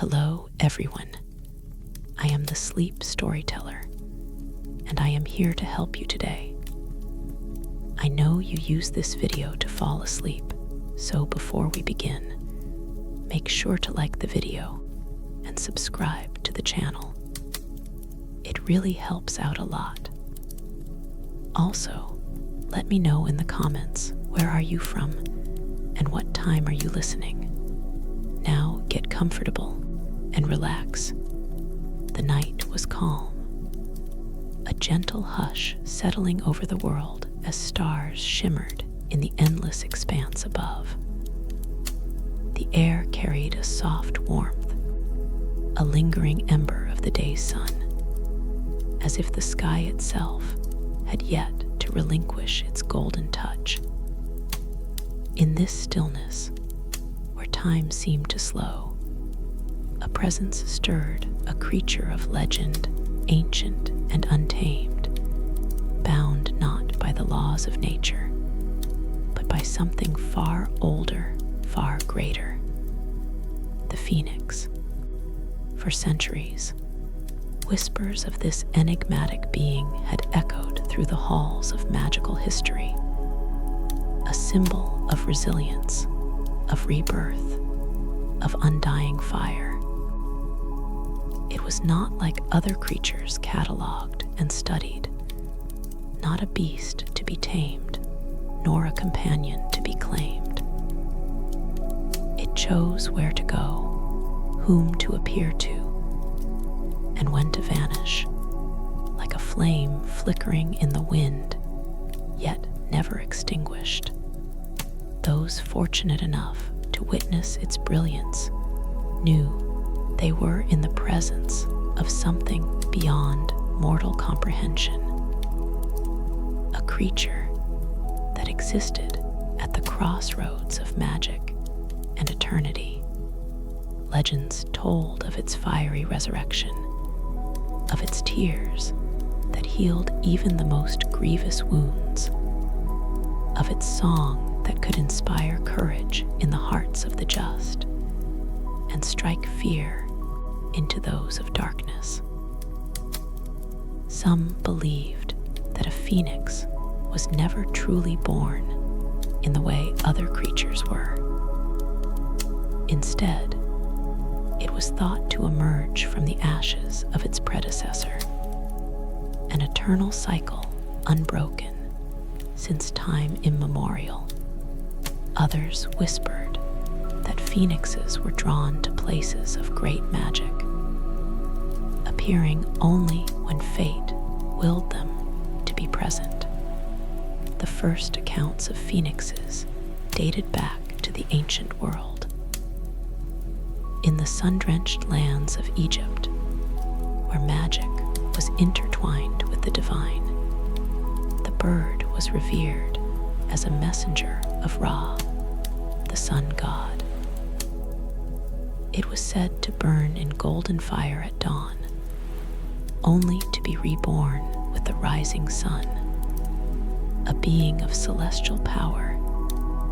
Hello, everyone. I am the sleep storyteller, and I am here to help you today. I know you use this video to fall asleep, so before we begin, make sure to like the video and subscribe to the channel. It really helps out a lot. Also, let me know in the comments, where are you from and what time are you listening? Now get comfortable and relax. The night was calm, a gentle hush settling over the world as stars shimmered in the endless expanse above. The air carried a soft warmth, a lingering ember of the day's sun, as if the sky itself had yet to relinquish its golden touch. In this stillness, where time seemed to slow, a presence stirred, a creature of legend, ancient and untamed, bound not by the laws of nature, but by something far older, far greater: the phoenix. For centuries, whispers of this enigmatic being had echoed through the halls of magical history, a symbol of resilience, of rebirth, of undying fire. It was not like other creatures catalogued and studied, not a beast to be tamed, nor a companion to be claimed. It chose where to go, whom to appear to, and when to vanish, like a flame flickering in the wind, yet never extinguished. Those fortunate enough to witness its brilliance knew they were in the presence of something beyond mortal comprehension, a creature that existed at the crossroads of magic and eternity. Legends told of its fiery resurrection, of its tears that healed even the most grievous wounds, of its song that could inspire courage in the hearts of the just and strike fear into those of darkness. Some believed that a phoenix was never truly born in the way other creatures were. Instead, it was thought to emerge from the ashes of its predecessor, an eternal cycle unbroken since time immemorial. Others whispered that phoenixes were drawn to places of great magic, appearing only when fate willed them to be present. The first accounts of phoenixes dated back to the ancient world. In the sun-drenched lands of Egypt, where magic was intertwined with the divine, the bird was revered as a messenger of Ra, the sun god. It was said to burn in golden fire at dawn, only to be reborn with the rising sun, a being of celestial power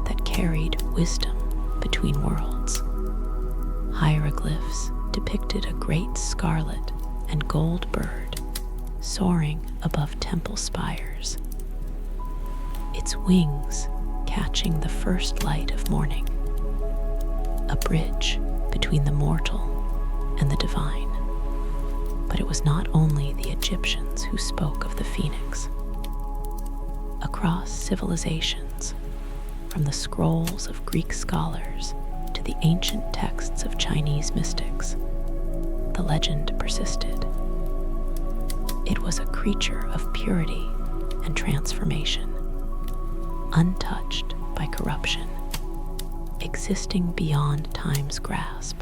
that carried wisdom between worlds. Hieroglyphs depicted a great scarlet and gold bird soaring above temple spires, its wings catching the first light of morning, a bridge between the mortal and the divine. But it was not only the Egyptians who spoke of the phoenix. Across civilizations, from the scrolls of Greek scholars to the ancient texts of Chinese mystics, the legend persisted. It was a creature of purity and transformation, untouched by corruption, existing beyond time's grasp.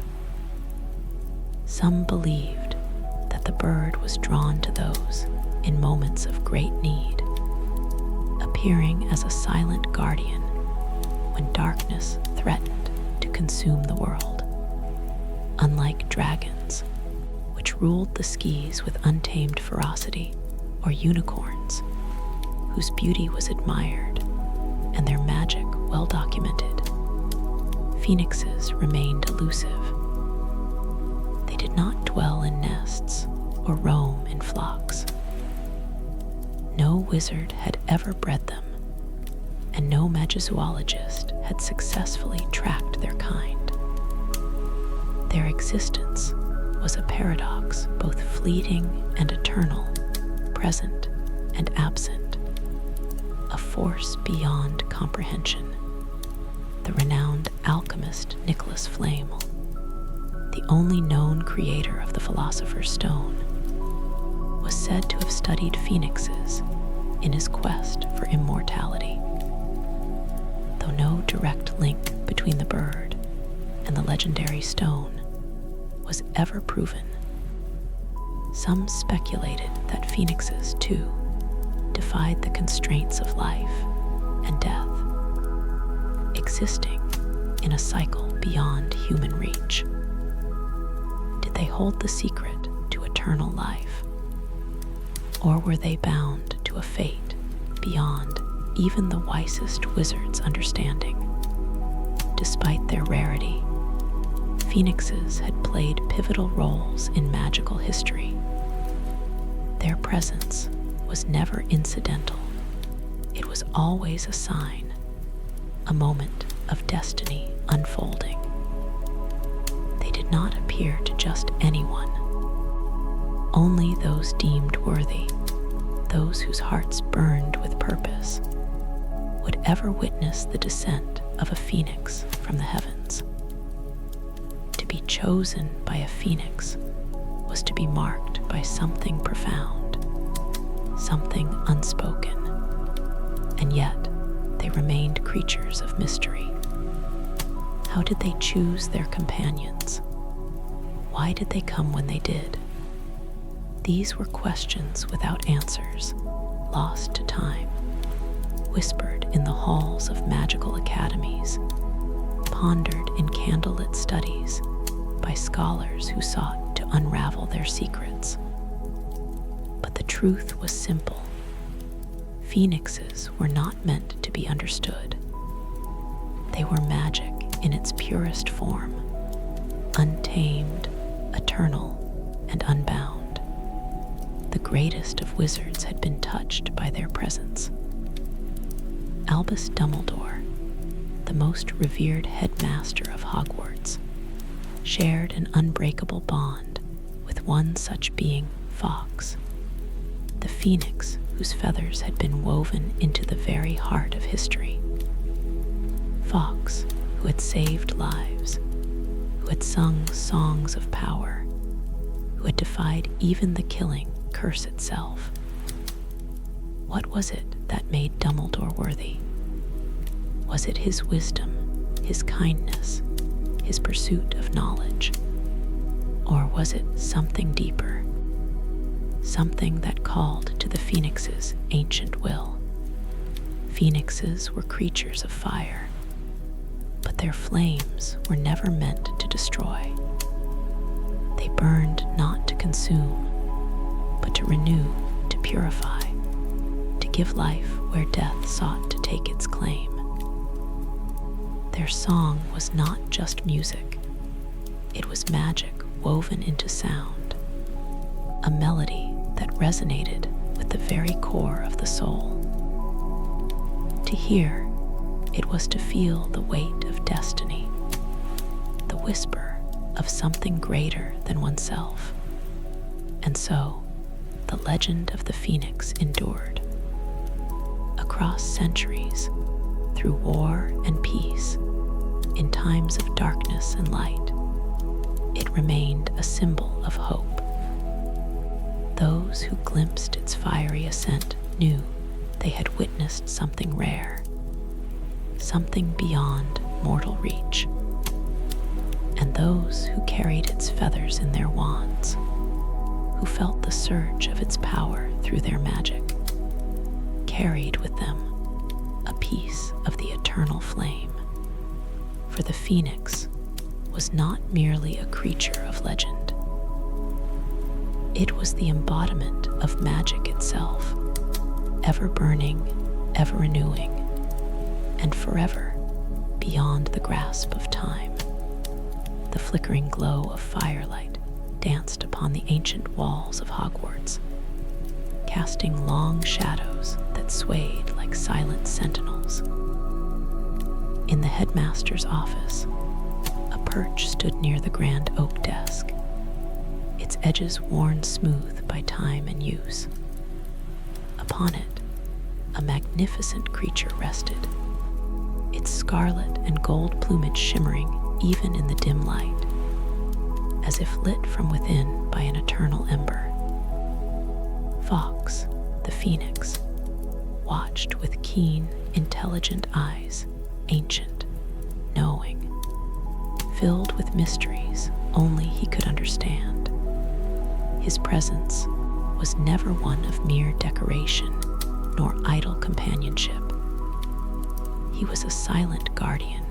Some believed that the bird was drawn to those in moments of great need, appearing as a silent guardian when darkness threatened to consume the world. Unlike dragons, which ruled the skies with untamed ferocity, or unicorns, whose beauty was admired and their magic well documented, phoenixes remained elusive. not dwell in nests or roam in flocks. No wizard had ever bred them, and no magizoologist had successfully tracked their kind. Their existence was a paradox, both fleeting and eternal, present and absent, a force beyond comprehension. The renowned alchemist Nicholas Flamel, the only known creator of the Philosopher's Stone, was said to have studied phoenixes in his quest for immortality. Though no direct link between the bird and the legendary stone was ever proven, some speculated that phoenixes, too, defied the constraints of life and death, existing in a cycle beyond human reach. Did they hold the secret to eternal life? Or were they bound to a fate beyond even the wisest wizard's understanding? Despite their rarity, phoenixes had played pivotal roles in magical history. Their presence was never incidental. It was always a sign, a moment of destiny unfolding. They did not appear to just anyone. Only those deemed worthy, those whose hearts burned with purpose, would ever witness the descent of a phoenix from the heavens. To be chosen by a phoenix was to be marked by something profound, something unspoken, and yet they remained creatures of mystery. How did they choose their companions? Why did they come when they did? These were questions without answers, lost to time, whispered in the halls of magical academies, pondered in candlelit studies by scholars who sought to unravel their secrets. But the truth was simple. Phoenixes were not meant to be understood. They were magic in its purest form, untamed, eternal, and unbound. The greatest of wizards had been touched by their presence. Albus Dumbledore, the most revered headmaster of Hogwarts, shared an unbreakable bond with one such being, Fawkes, the phoenix whose feathers had been woven into the very heart of history. Fawkes, who had saved lives, who had sung songs of power, who had defied even the killing curse itself. What was it that made Dumbledore worthy? Was it his wisdom, his kindness, his pursuit of knowledge? Or was it something deeper, something that called to the phoenix's ancient will? Phoenixes were creatures of fire, but their flames were never meant to destroy. They burned not to consume, but to renew, to purify, to give life where death sought to take its claim. Their song was not just music, it was magic woven into sound, a melody that resonated with the very core of the soul. To hear, it was to feel the weight of destiny, the whisper of something greater than oneself. And so, the legend of the phoenix endured. Across centuries, through war and peace, in times of darkness and light, it remained a symbol of hope. Those who glimpsed its fiery ascent knew they had witnessed something rare, something beyond mortal reach. And those who carried its feathers in their wands, who felt the surge of its power through their magic, carried with them a piece of the eternal flame. For the phoenix was not merely a creature of legend. It was the embodiment of magic itself, ever burning, ever renewing, and forever beyond the grasp of time. The flickering glow of firelight danced upon the ancient walls of Hogwarts, casting long shadows that swayed like silent sentinels. In the headmaster's office, a perch stood near the grand oak desk, its edges worn smooth by time and use. Upon it, a magnificent creature rested, its scarlet and gold plumage shimmering even in the dim light, as if lit from within by an eternal ember. Fawkes, the phoenix, watched with keen, intelligent eyes, ancient, knowing, filled with mysteries only he could understand. His presence was never one of mere decoration nor idle companionship. He was a silent guardian,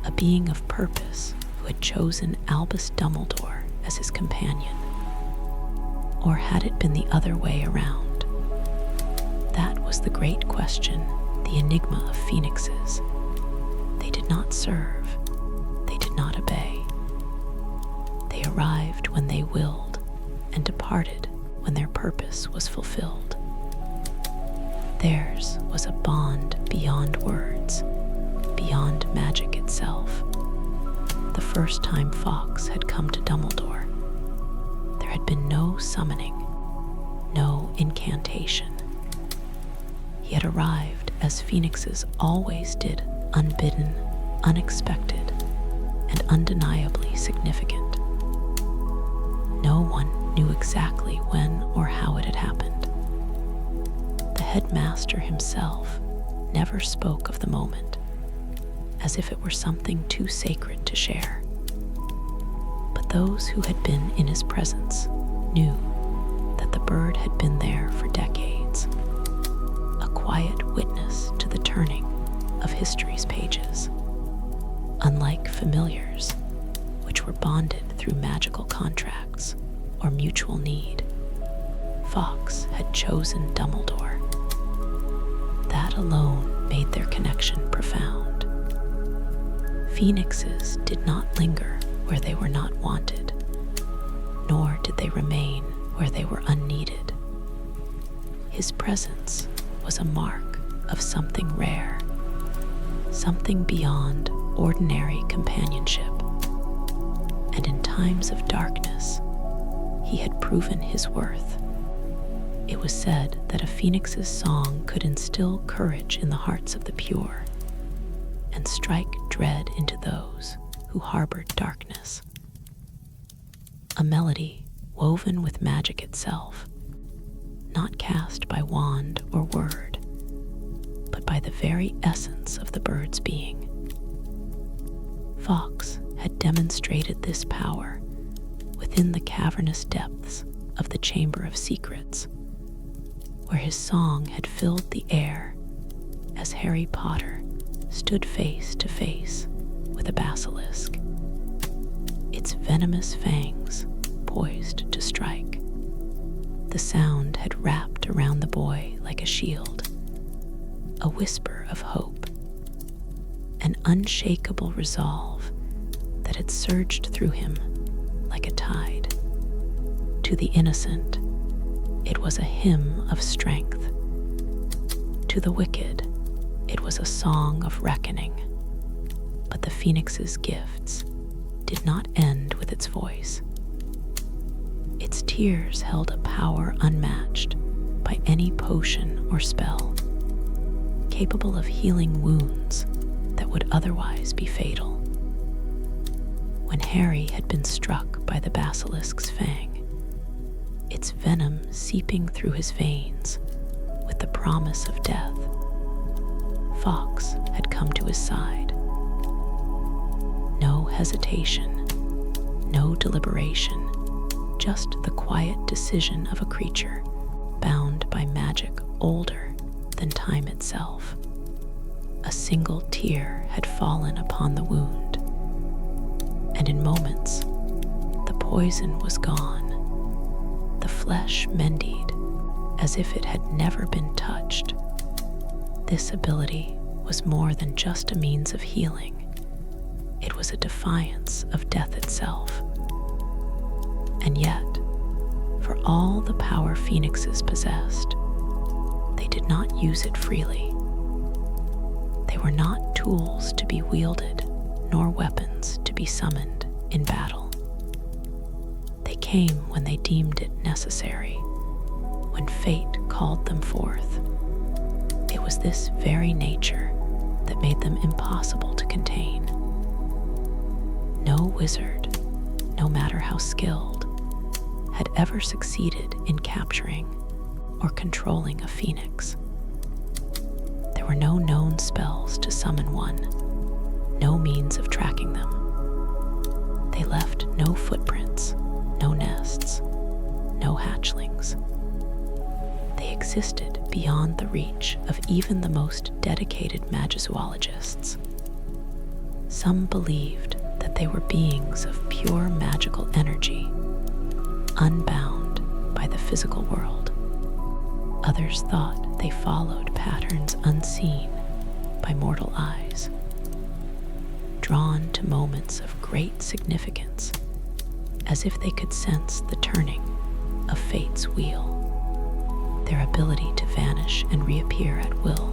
a being of purpose who had chosen Albus Dumbledore as his companion. Or had it been the other way around? That was the great question, the enigma of phoenixes. They did not serve, they did not obey. They arrived when they willed and departed when their purpose was fulfilled. Theirs was a bond beyond words, beyond magic itself. The first time Fawkes had come to Dumbledore, there had been no summoning, no incantation. He had arrived as phoenixes always did, unbidden, unexpected, and undeniably significant. No one knew exactly when or how it had happened. The headmaster himself never spoke of the moment, as if it were something too sacred to share. But those who had been in his presence knew that the bird had been there for decades, a quiet witness to the turning of history's pages. Unlike familiars, which were bonded through magical contracts or mutual need, Fawkes had chosen Dumbledore. That alone made their connection profound. Phoenixes did not linger where they were not wanted, nor did they remain where they were unneeded. His presence was a mark of something rare, something beyond ordinary companionship. And in times of darkness, he had proven his worth. It was said that a phoenix's song could instill courage in the hearts of the pure and strike dread into those who harbored darkness. A melody woven with magic itself, not cast by wand or word, but by the very essence of the bird's being. Fawkes had demonstrated this power within the cavernous depths of the Chamber of Secrets, where his song had filled the air as Harry Potter stood face to face with a basilisk, its venomous fangs poised to strike. The sound had wrapped around the boy like a shield, a whisper of hope, an unshakable resolve that had surged through him like a tide. To the innocent, it was a hymn of strength. To the wicked, it was a song of reckoning. But the phoenix's gifts did not end with its voice. Its tears held a power unmatched by any potion or spell, capable of healing wounds that would otherwise be fatal. When Harry had been struck by the basilisk's fang, its venom seeping through his veins with the promise of death, Fawkes had come to his side. No hesitation, no deliberation, just the quiet decision of a creature bound by magic older than time itself. A single tear had fallen upon the wound, and in moments, the poison was gone. The flesh mended as if it had never been touched. This ability was more than just a means of healing. It was a defiance of death itself. And yet, for all the power phoenixes possessed, they did not use it freely. They were not tools to be wielded, nor weapons to be summoned in battle. They came when they deemed it necessary, when fate called them forth. It was this very nature that made them impossible to contain. No wizard, no matter how skilled, had ever succeeded in capturing or controlling a phoenix. There were no known spells to summon one, no means of tracking them. They left no footprints, no nests, no hatchlings. They existed beyond the reach of even the most dedicated magizoologists. Some believed that they were beings of pure magical energy, unbound by the physical world. Others thought they followed patterns unseen by mortal eyes, drawn to moments of great significance, as if they could sense the turning of fate's wheel. Their ability to vanish and reappear at will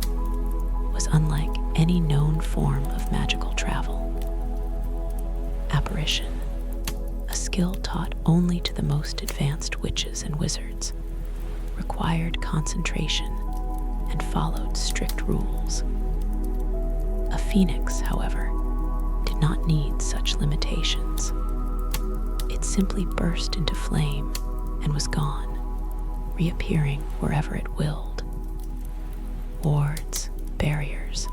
was unlike any known form of magical travel. Apparition, a skill taught only to the most advanced witches and wizards, required concentration and followed strict rules. A phoenix, however, did not need such limitations. It simply burst into flame and was gone, reappearing wherever it willed. Wards, barriers,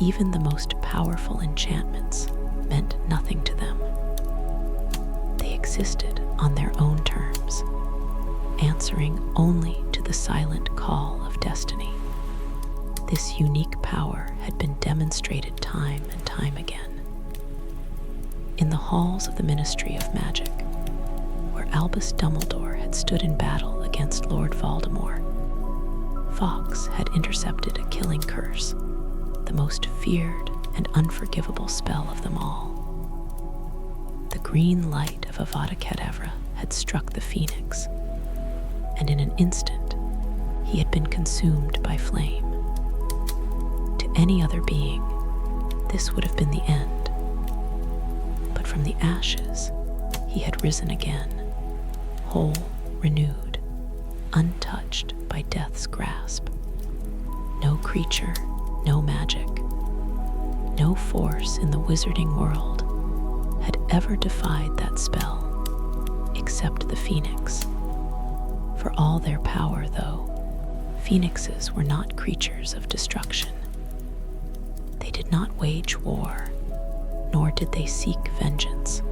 even the most powerful enchantments meant nothing to them. They existed on their own terms, answering only to the silent call of destiny. This unique power had been demonstrated time and time again. In the halls of the Ministry of Magic, where Albus Dumbledore had stood in battle against Lord Voldemort, Fawkes had intercepted a killing curse, the most feared and unforgivable spell of them all. The green light of Avada Kedavra had struck the phoenix, and in an instant he had been consumed by flame. To any other being, this would have been the end. But from the ashes, he had risen again, whole, renewed, untouched by death's grasp. No creature, no magic, no force in the wizarding world had ever defied that spell, except the phoenix. For all their power, though, phoenixes were not creatures of destruction. They did not wage war, nor did they seek vengeance.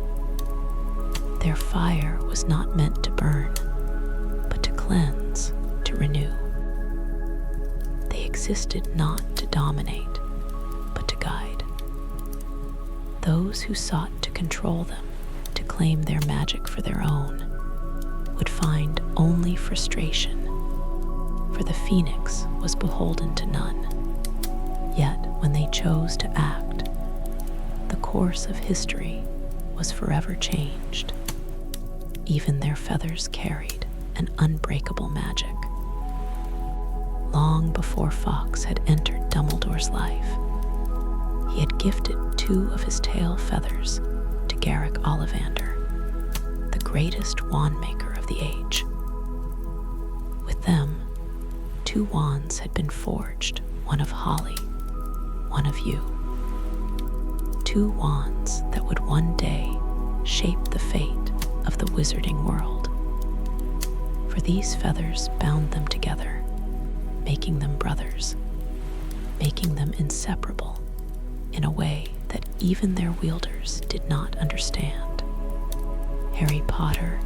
Their fire was not meant to burn, but to cleanse, to renew. They existed not to dominate, but to guide. Those who sought to control them, to claim their magic for their own, would find only frustration, for the phoenix was beholden to none. Yet, when they chose to act, the course of history was forever changed. Even their feathers carried an unbreakable magic. Long before Fawkes had entered Dumbledore's life, he had gifted 2 of his tail feathers to Garrick Ollivander, the greatest wand maker of the age. With them, 2 wands had been forged, one of holly, one of yew. 2 wands that would one day shape the fate of the wizarding world. For these feathers bound them together, making them brothers, making them inseparable in a way that even their wielders did not understand. Harry Potter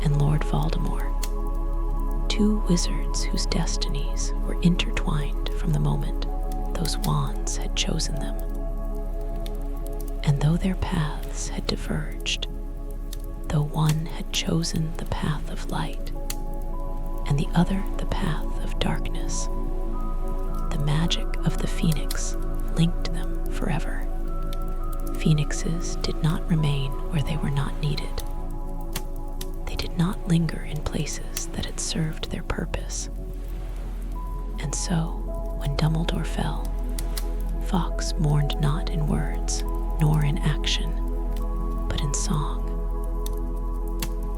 and Lord Voldemort, 2 wizards whose destinies were intertwined from the moment those wands had chosen them. And though their paths had diverged, though one had chosen the path of light and the other the path of darkness, the magic of the phoenix linked them forever. Phoenixes did not remain where they were not needed. They did not linger in places that had served their purpose. And so, when Dumbledore fell, Fawkes mourned not in words, nor in action, but in song.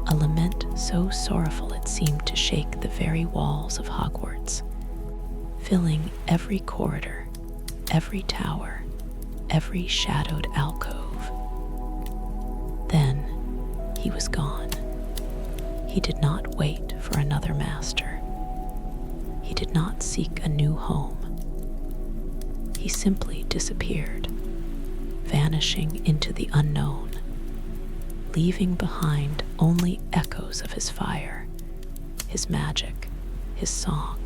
A lament so sorrowful it seemed to shake the very walls of Hogwarts, filling every corridor, every tower, every shadowed alcove. Then he was gone. He did not wait for another master. He did not seek a new home. He simply disappeared, vanishing into the unknown, leaving behind only echoes of his fire, his magic, his song.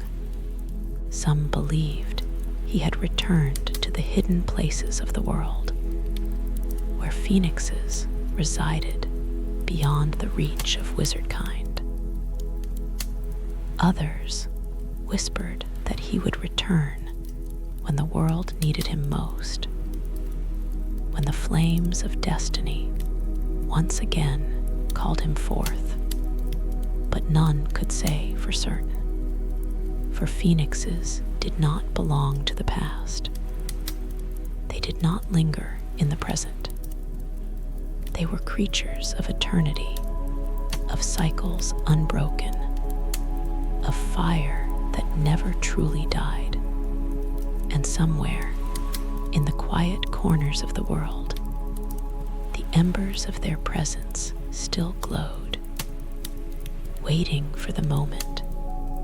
Some believed he had returned to the hidden places of the world, where phoenixes resided beyond the reach of wizardkind. Others whispered that he would return when the world needed him most, when the flames of destiny once again called him forth. But none could say for certain, for phoenixes did not belong to the past. They did not linger in the present. They were creatures of eternity, of cycles unbroken, of fire that never truly died. And somewhere, in the quiet corners of the world, the embers of their presence still glowed, waiting for the moment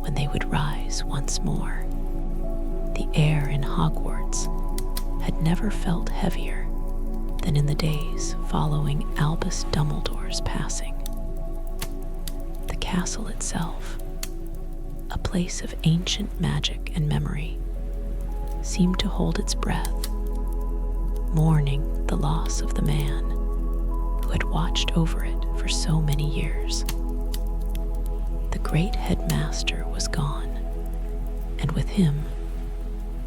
when they would rise once more. The air in Hogwarts had never felt heavier than in the days following Albus Dumbledore's passing. The castle itself, a place of ancient magic and memory, seemed to hold its breath, mourning the loss of the man who had watched over it for so many years. The great headmaster was gone, and with him,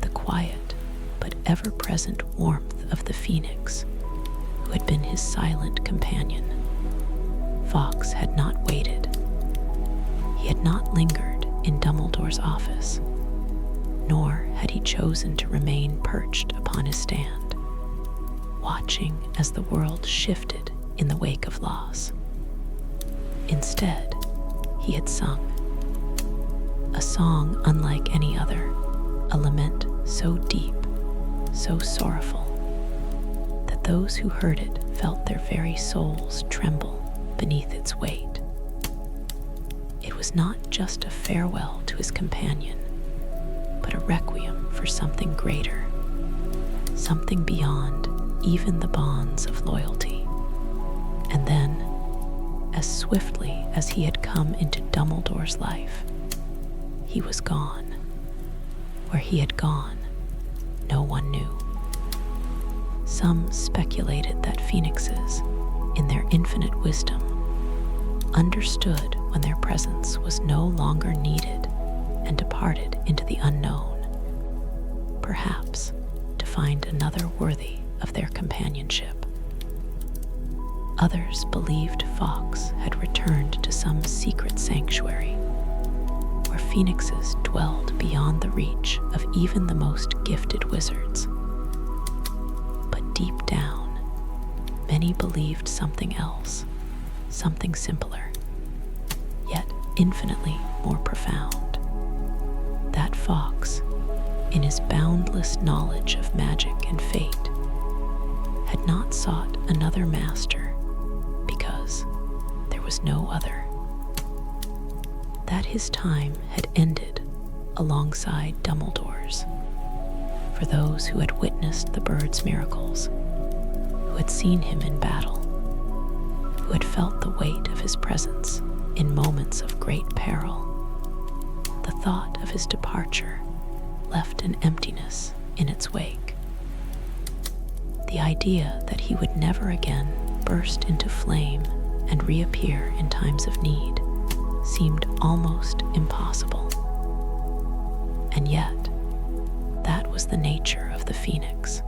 the quiet but ever-present warmth of the phoenix who had been his silent companion. Fawkes had not waited. He had not lingered in Dumbledore's office, nor had he chosen to remain perched upon his stand, watching as the world shifted in the wake of loss. Instead, he had sung, a song unlike any other, a lament so deep, so sorrowful, that those who heard it felt their very souls tremble beneath its weight. It was not just a farewell to his companion, but a requiem for something greater, something beyond even the bonds of loyalty. And then, as swiftly as he had come into Dumbledore's life, he was gone. Where he had gone, no one knew. Some speculated that phoenixes, in their infinite wisdom, understood when their presence was no longer needed and departed into the unknown, perhaps to find another worthy of their companionship. Others believed Fawkes had returned to some secret sanctuary, where phoenixes dwelled beyond the reach of even the most gifted wizards. But deep down, many believed something else, something simpler, yet infinitely more profound. That Fawkes, in his boundless knowledge of magic and fate, had not sought another master because there was no other. That his time had ended alongside Dumbledore's, for those who had witnessed the bird's miracles, who had seen him in battle, who had felt the weight of his presence in moments of great peril. The thought of his departure left an emptiness in its wake. The idea that he would never again burst into flame and reappear in times of need seemed almost impossible. And yet, that was the nature of the phoenix.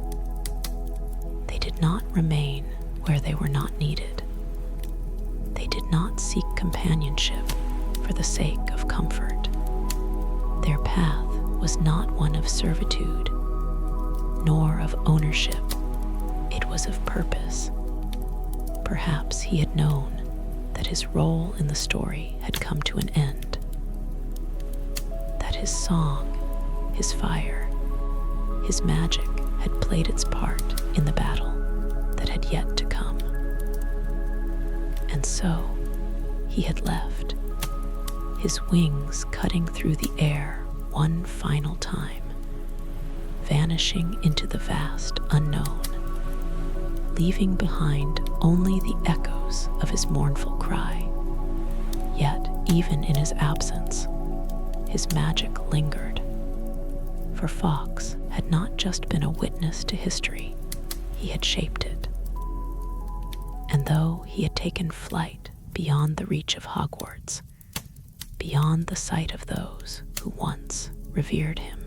They did not remain where they were not needed. They did not seek companionship for the sake of comfort. Their path was not one of servitude, nor of ownership. It was of purpose. Perhaps he had known that his role in the story had come to an end, that his song, his fire, his magic had played its part in the battle that had yet to come. And so he had left, his wings cutting through the air one final time, vanishing into the vast unknown, leaving behind only the echoes of his mournful cry. Yet, even in his absence, his magic lingered, for Fawkes had not just been a witness to history, he had shaped it. And though he had taken flight beyond the reach of Hogwarts, beyond the sight of those who once revered him,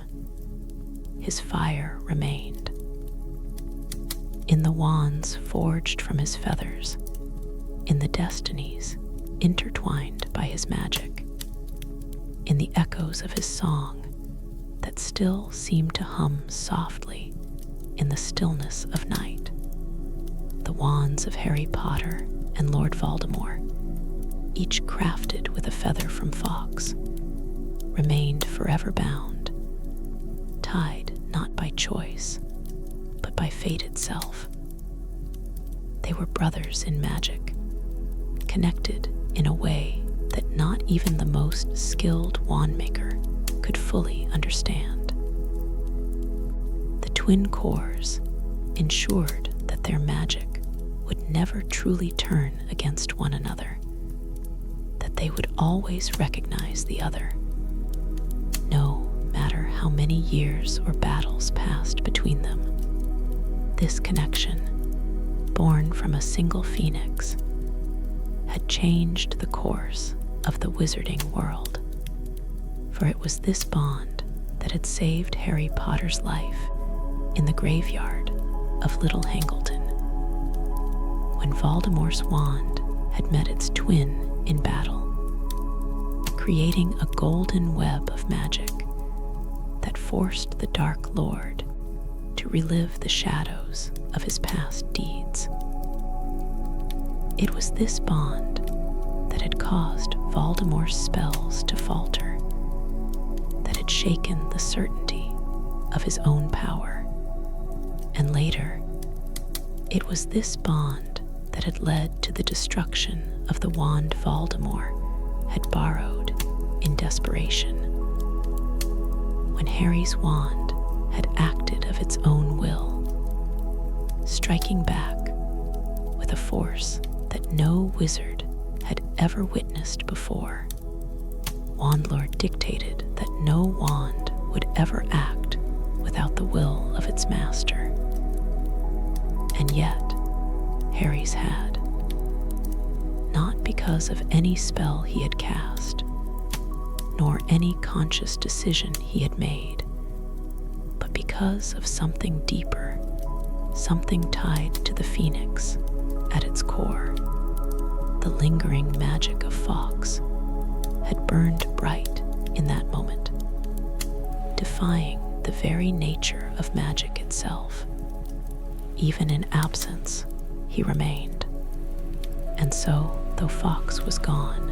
his fire remained. In the wands forged from his feathers, in the destinies intertwined by his magic, in the echoes of his song that still seemed to hum softly in the stillness of night, the wands of Harry Potter and Lord Voldemort, each crafted with a feather from Fawkes, remained forever bound, tied not by choice, but by fate itself. They were brothers in magic, connected in a way that not even the most skilled wandmaker could fully understand. The twin cores ensured that their magic would never truly turn against one another, that they would always recognize the other, no matter how many years or battles passed between them. This connection, born from a single phoenix, had changed the course of the wizarding world, for it was this bond that had saved Harry Potter's life in the graveyard of Little Hangleton, when Voldemort's wand had met its twin in battle, creating a golden web of magic that forced the Dark Lord to relive the shadows of his past deeds. It was this bond that had caused Voldemort's spells to falter, that had shaken the certainty of his own power, and later, it was this bond that had led to the destruction of the wand Voldemort had borrowed in desperation. When Harry's wand had acted of its own will, striking back with a force that no wizard had ever witnessed before, Wandlord dictated that no wand would ever act without the will of its master. And yet, Harry's had, not because of any spell he had cast, nor any conscious decision he had made, but because of something deeper, something tied to the phoenix at its core. The lingering magic of Fawkes had burned bright in that moment, defying the very nature of magic itself. Even in absence, he remained. And so, though Fawkes was gone,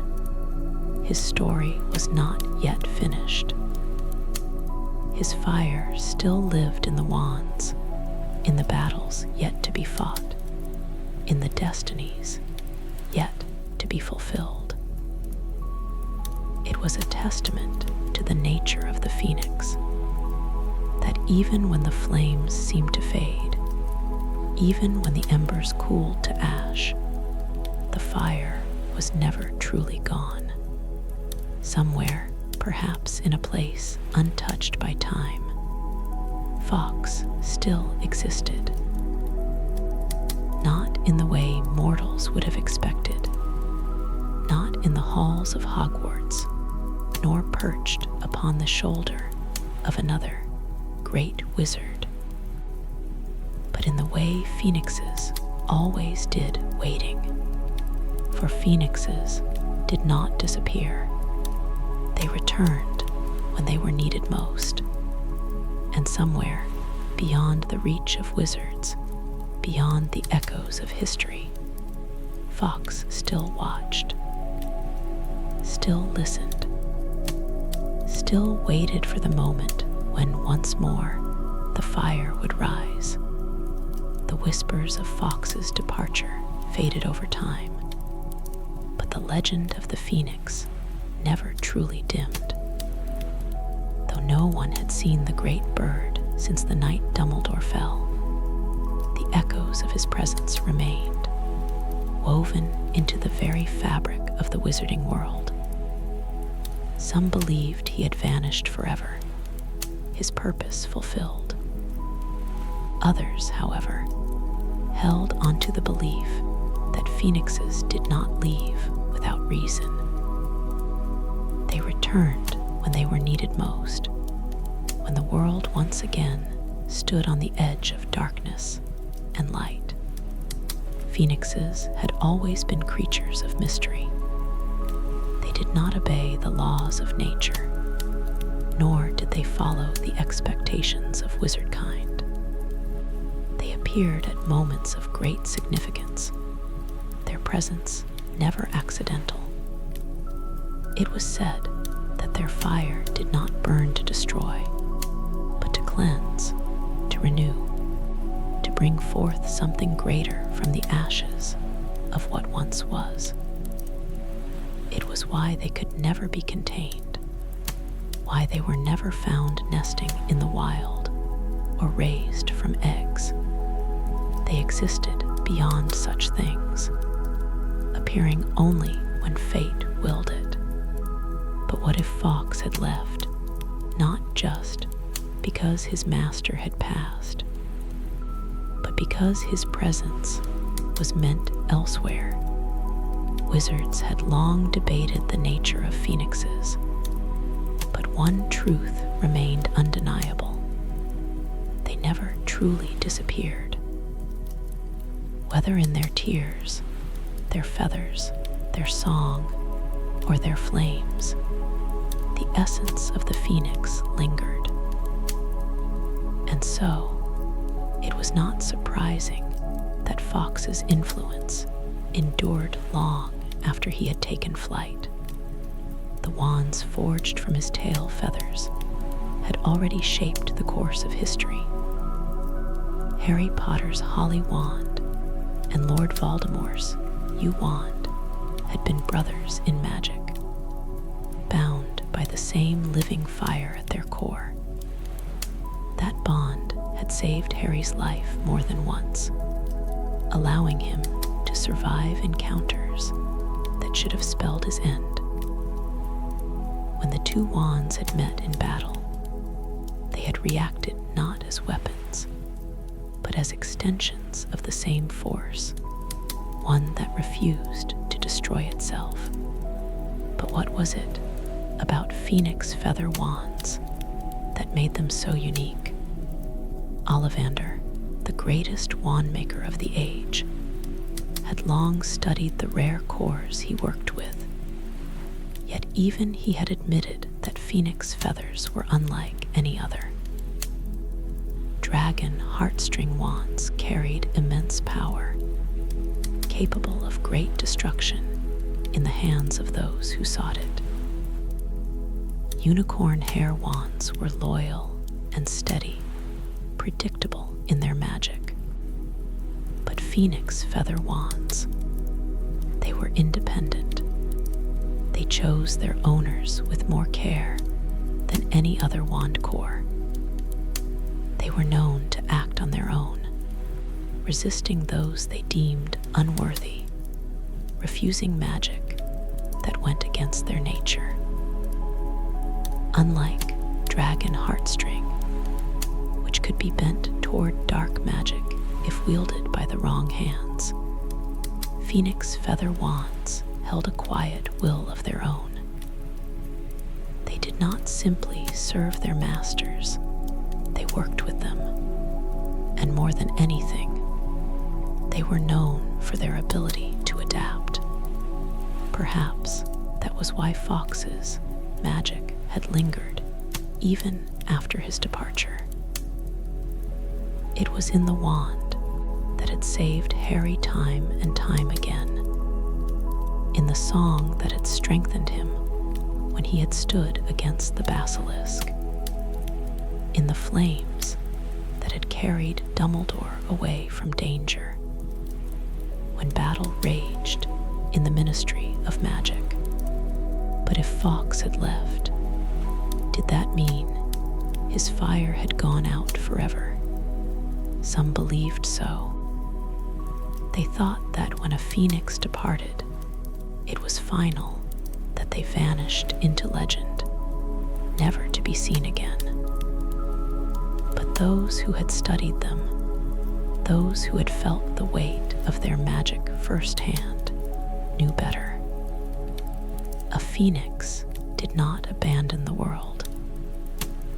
his story was not yet finished. His fire still lived in the wands, in the battles yet to be fought, in the destinies yet to be fulfilled. It was a testament to the nature of the phoenix, that even when the flames seemed to fade, even when the embers cooled to ash, the fire was never truly gone. Somewhere, perhaps in a place untouched by time, Fawkes still existed. Not in the way mortals would have expected, not in the halls of Hogwarts, nor perched upon the shoulder of another great wizard, but in the way phoenixes always did waiting, For phoenixes did not disappear. They returned when they were needed most. And somewhere beyond the reach of wizards, beyond the echoes of history, Fox still watched, still listened, still waited for the moment when once more the fire would rise. The whispers of Fox's departure faded over time, but the legend of the phoenix never truly dimmed. Though no one had seen the great bird since the night Dumbledore fell, the echoes of his presence remained, woven into the very fabric of the wizarding world. Some believed he had vanished forever, his purpose fulfilled. Others, however, held onto the belief that phoenixes did not leave without reason. They returned when they were needed most, when the world once again stood on the edge of darkness and light. Phoenixes had always been creatures of mystery. They did not obey the laws of nature, nor did they follow the expectations of wizardkind. They appeared at moments of great significance, their presence never accidental. It was said that their fire did not burn to destroy, but to cleanse, to renew, to bring forth something greater from the ashes of what once was. It was why they could never be contained, why they were never found nesting in the wild or raised from eggs. They existed beyond such things, appearing only when fate willed it. But what if Fox had left, not just because his master had passed, but because his presence was meant elsewhere? Wizards had long debated the nature of phoenixes, but one truth remained undeniable. They never truly disappeared. Whether in their tears, their feathers, their song, or their flames, the essence of the phoenix lingered. And so, it was not surprising that Fox's influence endured long after he had taken flight. The wands forged from his tail feathers had already shaped the course of history. Harry Potter's Holly Wand and Lord Voldemort's Yew Wand had been brothers in magic, bound by the same living fire at their core. That bond had saved Harry's life more than once, allowing him to survive encounters that should have spelled his end. When the two wands had met in battle, they had reacted not as weapons, but as extensions of the same force, one that refused to destroy itself. But what was it about phoenix feather wands that made them so unique? Ollivander, the greatest wand maker of the age, had long studied the rare cores he worked with. Yet even he had admitted that phoenix feathers were unlike any other. Dragon heartstring wands carried immense power, capable of great destruction in the hands of those who sought it. Unicorn hair wands were loyal and steady, predictable in their magic. But phoenix feather wands, they were independent. They chose their owners with more care than any other wand core. They were known to act on their own, resisting those they deemed unworthy, refusing magic that went against their nature. Unlike dragon heartstring, which could be bent toward dark magic if wielded by the wrong hands, phoenix feather wands held a quiet will of their own. They did not simply serve their masters, they worked with them. And more than anything, they were known for their ability to adapt. Perhaps that was why Fawkes's magic had lingered even after his departure. It was in the wand that had saved Harry time and time again, in the song that had strengthened him when he had stood against the basilisk, in the flames that had carried Dumbledore away from danger when battle raged in the Ministry of Magic. But if Fawkes had left, did that mean his fire had gone out forever? Some believed so. They thought that when a phoenix departed, it was final, that they vanished into legend, never to be seen again. But those who had studied them, those who had felt the weight of their magic firsthand, knew better. A phoenix did not abandon the world.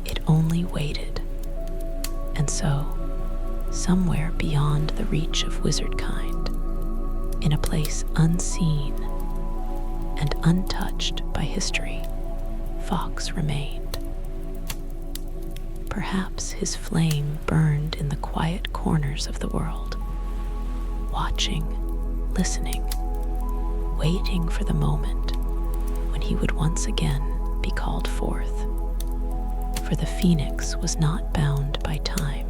It only waited. And so, somewhere beyond the reach of wizardkind, in a place unseen and untouched by history, Fawkes remained. Perhaps his flame burned in the quiet corners of the world, watching, listening, waiting for the moment when he would once again be called forth. For the phoenix was not bound by time,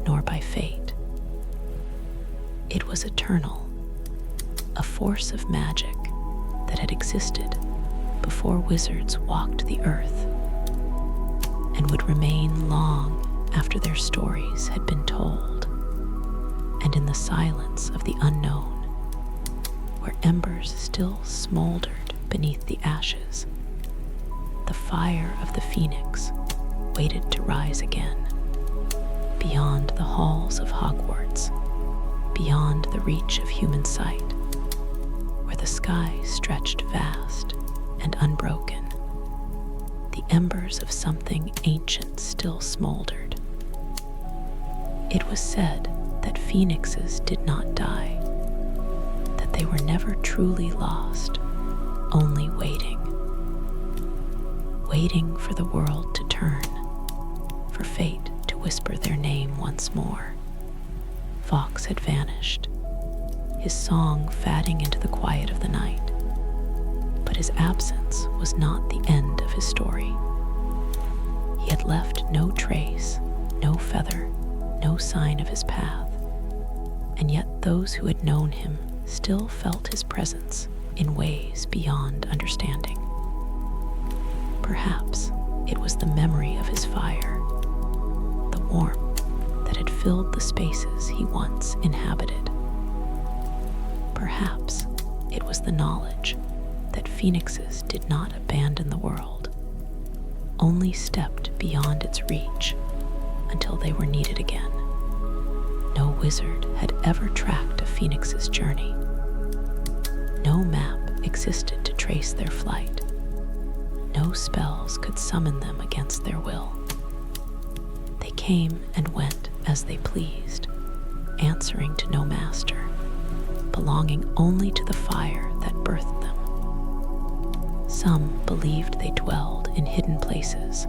nor by fate. It was eternal, a force of magic that had existed before wizards walked the earth, and would remain long after their stories had been told, and in the silence of the unknown, where embers still smoldered beneath the ashes, the fire of the phoenix waited to rise again, beyond the halls of Hogwarts, beyond the reach of human sight, where the sky stretched vast and unbroken. The embers of something ancient still smoldered. It was said that phoenixes did not die, that they were never truly lost, only waiting. Waiting for the world to turn, for fate to whisper their name once more. Fawkes had vanished, his song fading into the quiet of the night. But his absence was not the end of his story. He had left no trace, no feather, no sign of his path, and yet those who had known him still felt his presence in ways beyond understanding. Perhaps it was the memory of his fire, the warmth that had filled the spaces he once inhabited. Perhaps it was the knowledge that phoenixes did not abandon the world, only stepped beyond its reach until they were needed again. No wizard had ever tracked a phoenix's journey. No map existed to trace their flight. No spells could summon them against their will. They came and went as they pleased, answering to no master, belonging only to the fire that birthed them. Some believed they dwelled in hidden places,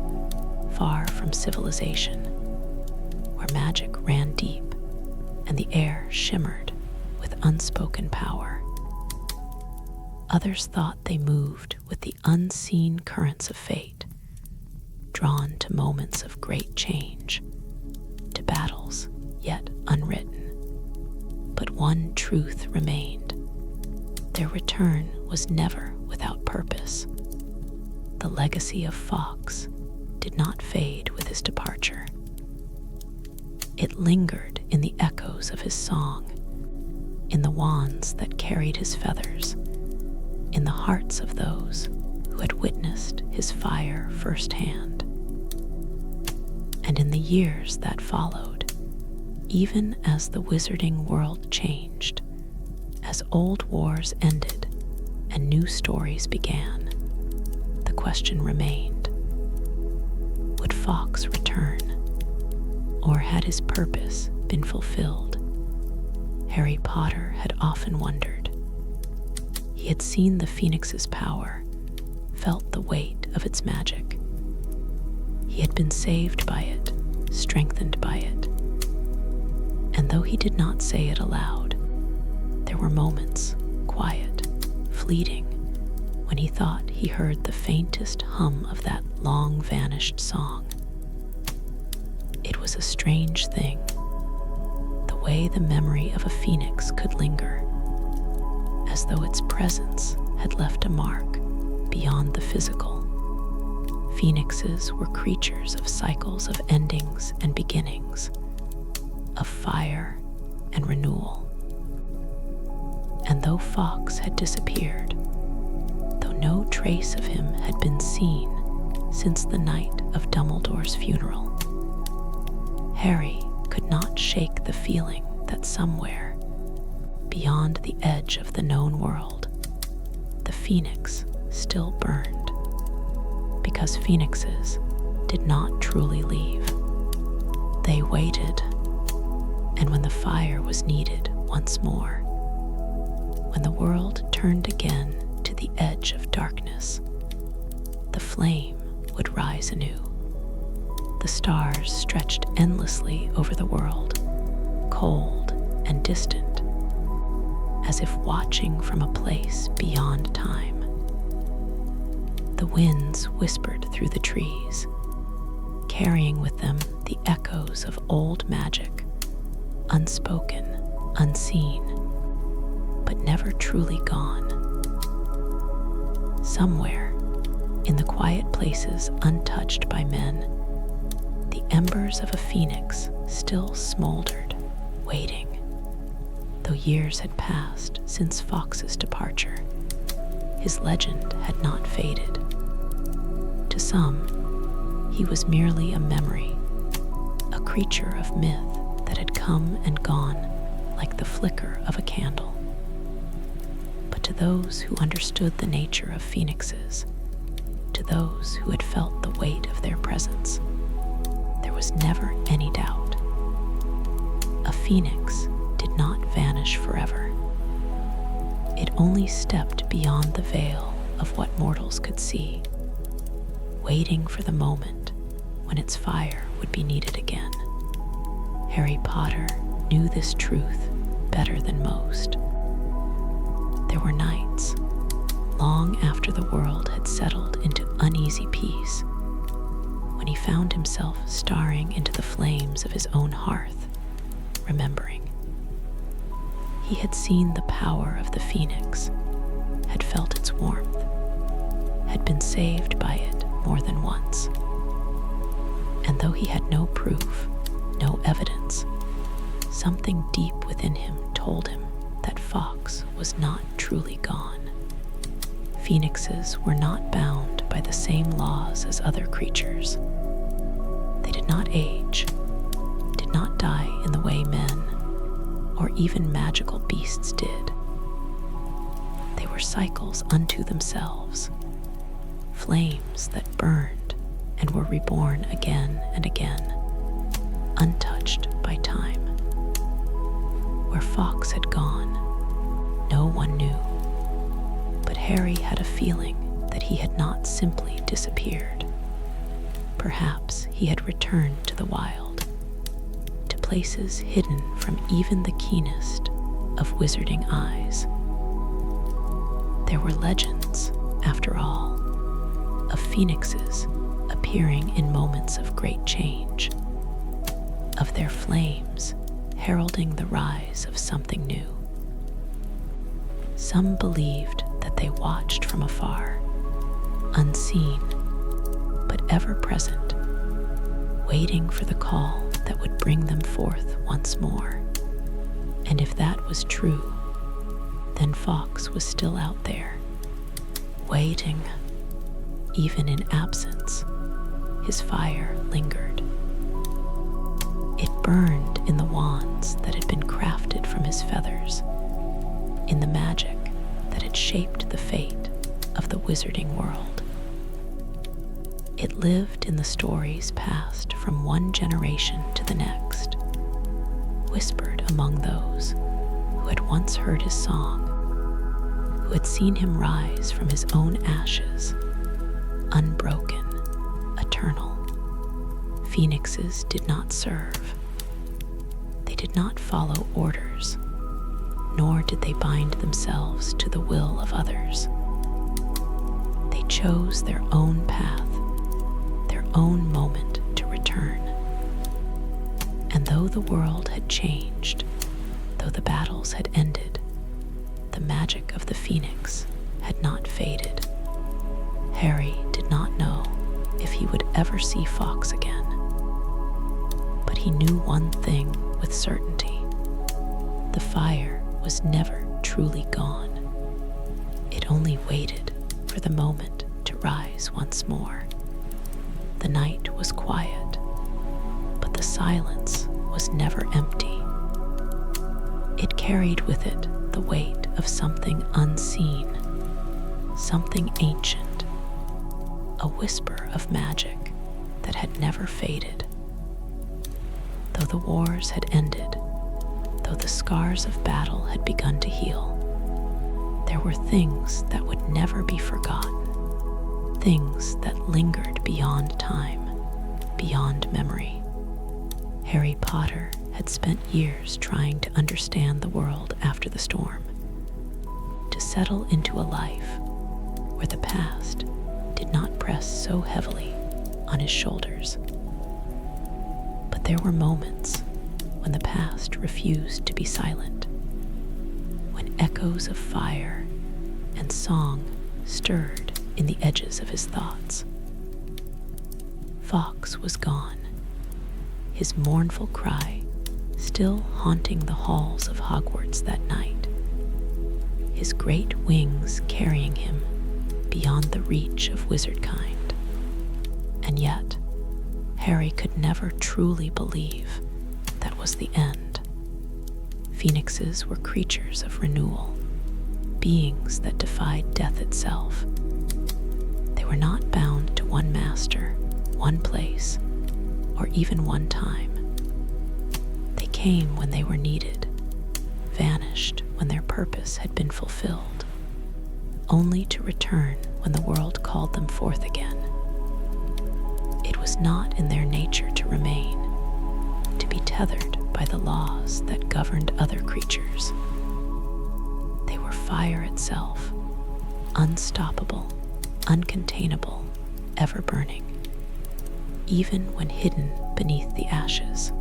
far from civilization, where magic ran deep and the air shimmered with unspoken power. Others thought they moved with the unseen currents of fate, drawn to moments of great change, to battles yet unwritten. But one truth remained. Their return was never without purpose. The legacy of Fawkes did not fade with his departure. It lingered in the echoes of his song, in the wands that carried his feathers, in the hearts of those who had witnessed his fire firsthand. And in the years that followed, even as the wizarding world changed, as old wars ended and new stories began, the question remained: would Fawkes return, or had his purpose been fulfilled? Harry Potter had often wondered. He had seen the phoenix's power, felt the weight of its magic. He had been saved by it, strengthened by it. And though he did not say it aloud, there were moments, quiet, fleeting, when he thought he heard the faintest hum of that long-vanished song. It was a strange thing, the way the memory of a phoenix could linger, as though its presence had left a mark beyond the physical. Phoenixes were creatures of cycles of endings and beginnings, of fire and renewal. And though Fawkes had disappeared, though no trace of him had been seen since the night of Dumbledore's funeral, Harry could not shake the feeling that somewhere, beyond the edge of the known world, the phoenix still burned. Because phoenixes did not truly leave. They waited, and when the fire was needed once more, when the world turned again to the edge of darkness, the flame would rise anew. The stars stretched endlessly over the world, cold and distant, as if watching from a place beyond time. The winds whispered through the trees, carrying with them the echoes of old magic, unspoken, unseen, but never truly gone. Somewhere, in the quiet places untouched by men, the embers of a phoenix still smoldered, waiting. Though years had passed since Fawkes's departure, his legend had not faded. To some, he was merely a memory, a creature of myth that had come and gone like the flicker of a candle. But to those who understood the nature of phoenixes, to those who had felt the weight of their presence, there was never any doubt. A phoenix did not vanish forever. It only stepped beyond the veil of what mortals could see, waiting for the moment when its fire would be needed again. Harry Potter knew this truth better than most. There were nights, long after the world had settled into uneasy peace, when he found himself staring into the flames of his own hearth, remembering. He had seen the power of the phoenix, had felt its warmth, had been saved by it more than once. And though he had no proof, no evidence, something deep within him told him that Fawkes was not truly gone. Phoenixes were not bound by the same laws as other creatures. They did not age, did not die in the way men or even magical beasts did. They were cycles unto themselves, flames that burned and were reborn again and again, untouched by time. Where Fawkes had gone, no one knew, but Harry had a feeling that he had not simply disappeared. Perhaps he had returned to the wild, to places hidden from even the keenest of wizarding eyes. There were legends, after all, of phoenixes appearing in moments of great change, of their flames heralding the rise of something new. Some believed that they watched from afar, unseen, but ever present, waiting for the call that would bring them forth once more. And if that was true, then Fawkes was still out there, waiting. Even in absence, his fire lingered. It burned in the wands that had been crafted from his feathers, in the magic that had shaped the fate of the wizarding world. It lived in the stories passed from one generation to the next, whispered among those who had once heard his song, who who had seen him rise from his own ashes, unbroken, eternal. Phoenixes did not serve. They did not follow orders, nor did they bind themselves to the will of others. They chose their own path, their own moment to return. And though the world had changed, though the battles had ended, the magic of the phoenix had not faded. Harry did not know if he would ever see Fawkes again. But he knew one thing with certainty. The fire was never truly gone. It only waited for the moment to rise once more. The night was quiet, but the silence was never empty. It carried with it the weight of something unseen, something ancient, a whisper of magic that had never faded. Though the wars had ended, though the scars of battle had begun to heal, there were things that would never be forgotten, things that lingered beyond time, beyond memory. Harry Potter had spent years trying to understand the world after the storm, to settle into a life where the past did not press so heavily on his shoulders. But there were moments when the past refused to be silent, when echoes of fire and song stirred in the edges of his thoughts. Fawkes was gone, his mournful cry still haunting the halls of Hogwarts that night, his great wings carrying him beyond the reach of wizardkind. And yet, Harry could never truly believe that was the end. Phoenixes were creatures of renewal, beings that defied death itself. They were not bound to one master, one place, or even one time. They came when they were needed, vanished when their purpose had been fulfilled, only to return when the world called them forth again. It was not in their nature to remain, to be tethered by the laws that governed other creatures. They were fire itself, unstoppable, uncontainable, ever burning. Even when hidden beneath the ashes,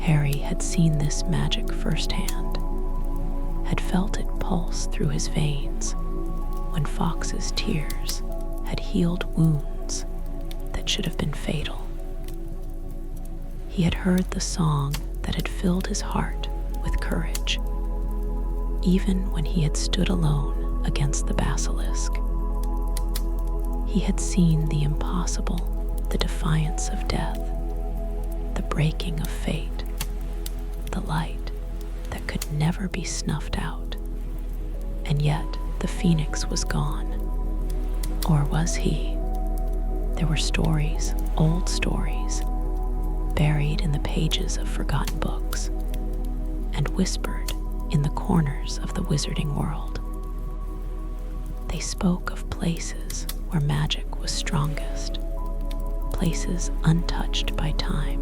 Harry had seen this magic firsthand, had felt it pulse through his veins when Fawkes's tears had healed wounds that should have been fatal. He had heard the song that had filled his heart with courage, even when he had stood alone against the basilisk. He had seen the impossible, the defiance of death, the breaking of fate, the light that could never be snuffed out. And yet the phoenix was gone. Or was he? There were stories, old stories, buried in the pages of forgotten books, and whispered in the corners of the wizarding world. They spoke of places where magic was strongest, places untouched by time,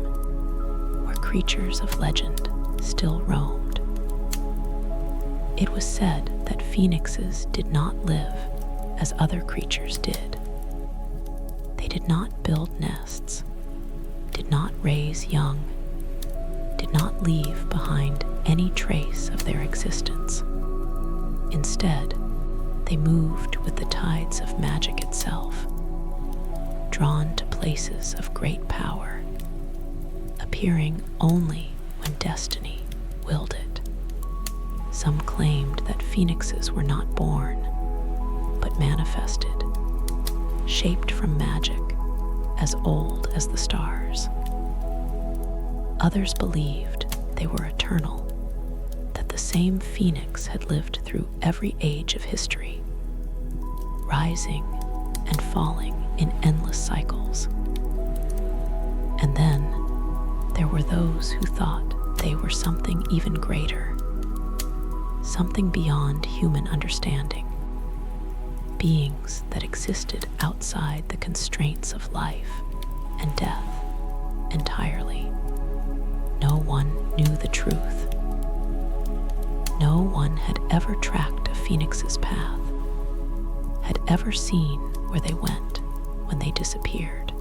where creatures of legend still roamed. It was said that phoenixes did not live as other creatures did. They did not build nests, did not raise young, did not leave behind any trace of their existence. Instead, they moved with the tides of magic itself, drawn to places of great power, appearing only when destiny willed it. Some claimed that phoenixes were not born, but manifested, shaped from magic as old as the stars. Others believed they were eternal, that the same phoenix had lived through every age of history, rising and falling in endless cycles. And then there were those who thought they were something even greater, something beyond human understanding, beings that existed outside the constraints of life and death entirely. No one knew the truth. No one had ever tracked a phoenix's path, had ever seen where they went when they disappeared.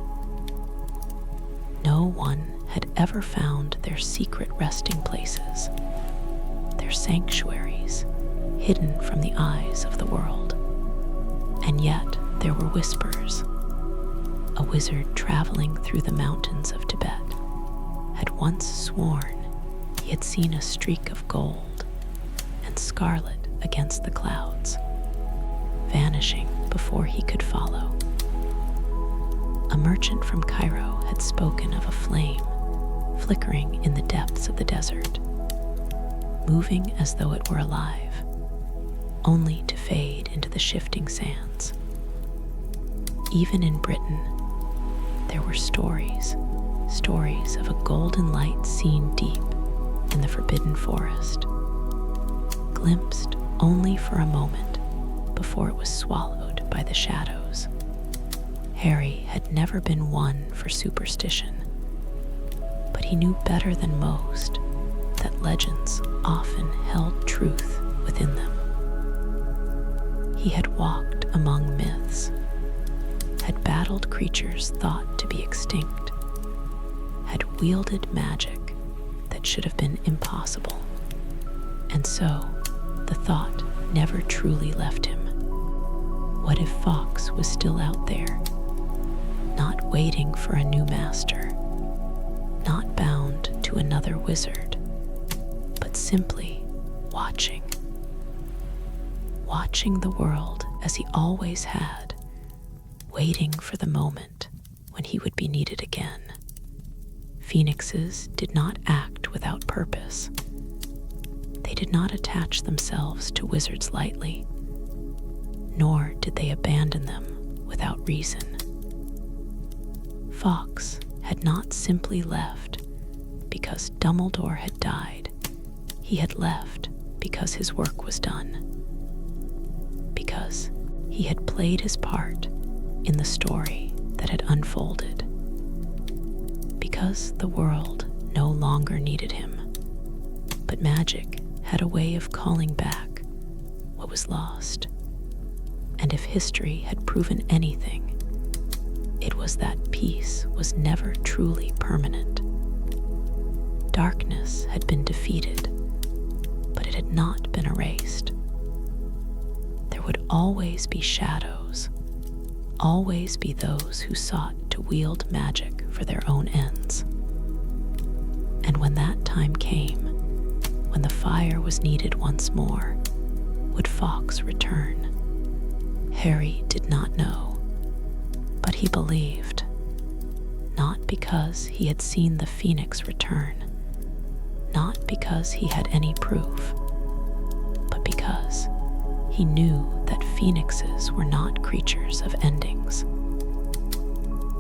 No one had ever found their secret resting places, their sanctuaries hidden from the eyes of the world. And yet there were whispers. A wizard traveling through the mountains of Tibet had once sworn he had seen a streak of gold and scarlet against the clouds, vanishing before he could follow. A merchant from Cairo had spoken of a flame flickering in the depths of the desert, moving as though it were alive, only to fade into the shifting sands. Even in Britain, there were stories of a golden light seen deep in the forbidden forest, glimpsed only for a moment before it was swallowed by the shadows. Harry had never been one for superstition, but he knew better than most that legends often held truth within them. He had walked among myths, had battled creatures thought to be extinct, had wielded magic that should have been impossible, and so the thought never truly left him. What if Fawkes was still out there, not waiting for a new master, not bound to another wizard, but simply watching the world as he always had, waiting for the moment when he would be needed again. Phoenixes did not act without purpose. They did not attach themselves to wizards lightly, nor did they abandon them without reason. Fawkes had not simply left because Dumbledore had died. He had left because his work was done, because he had played his part in the story that had unfolded, because the world no longer needed him, but magic had a way of calling back what was lost. And if history had proven anything, it was that peace was never truly permanent. Darkness had been defeated, but it had not been erased. There would always be shadows, always be those who sought to wield magic for their own ends. And when that time came, when the fire was needed once more, would Fawkes return? Harry did not know, but he believed, not because he had seen the phoenix return, not because he had any proof, but because he knew that phoenixes were not creatures of endings.